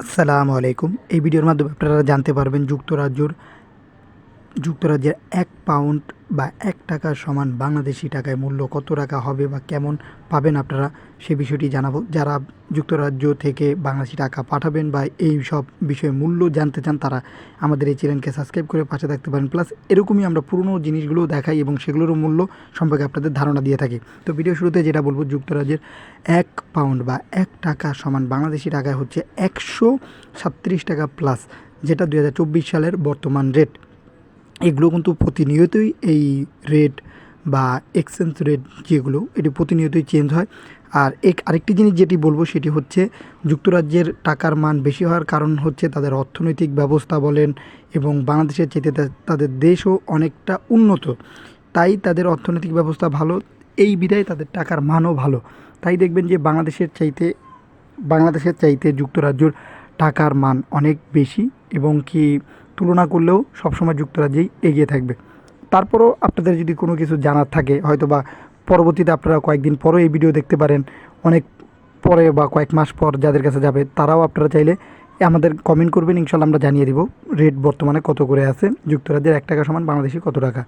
আসসালামু আলাইকুম। এই ভিডিওর মাধ্যমে আপনারা জানতে পারবেন যুক্তরাজ্যের ১ পাউন্ড বা ৳১ সমান বাংলাদেশী টাকায় মূল্য কত টাকা হবে বা কেমন পাবেন আপনারা সে বিষয়টি জানাবো। যারা যুক্তরাজ্য থেকে বাংলাদেশী টাকা পাঠাবেন বা এই সব বিষয়ে মূল্য জানতে চান তারা আমাদের এই চ্যানেলকে সাবস্ক্রাইব করে পাশে থাকতে পারেন। প্লাস এরকমই আমরা পুরনো জিনিসগুলোও দেখাই এবং সেগুলোরও মূল্য সম্পর্কে আপনাদের ধারণা দিয়ে থাকি। তো ভিডিও শুরুতে যেটা বলব, যুক্তরাজ্যের ১ পাউন্ড বা ৳১ সমান বাংলাদেশী টাকায় হচ্ছে ৳১৩৭ প্লাস, যেটা ২০২৪ সালের বর্তমান রেট। এগুলো কিন্তু প্রতিনিয়তই এই রেট বা এক্সচেঞ্জ রেট যেগুলো এটি প্রতিনিয়তই চেঞ্জ হয়। আর আরেকটি জিনিস যেটি বলবো সেটি হচ্ছে, যুক্তরাজ্যের টাকার মান বেশি হওয়ার কারণ হচ্ছে তাদের অর্থনৈতিক ব্যবস্থা বলেন এবং বাংলাদেশের চাইতে তাদের দেশও অনেকটা উন্নত, তাই তাদের অর্থনৈতিক ব্যবস্থা ভালো, এই বিধায় তাদের টাকার মানও ভালো। তাই দেখবেন যে বাংলাদেশের চাইতে যুক্তরাজ্যর টাকার মান অনেক বেশি এবং কি তুলনা করলেও সবসময় যুক্তরাজ্যেই এগিয়ে থাকবে। তারপরও আপনাদের যদি কোনো কিছু জানার থাকে, হয়তো বা পরবর্তীতে আপনারা কয়েকদিন পরও এই ভিডিও দেখতে পারেন, অনেক পরে বা কয়েক মাস পর যাদের কাছে যাবে তারাও আপনারা চাইলে আমাদের কমেন্ট করবেন, ইনশাল্লাহ আমরা জানিয়ে দিব রেট বর্তমানে কত করে আছে, যুক্তরাজ্যের ৳১ সমান বাংলাদেশি কত টাকা।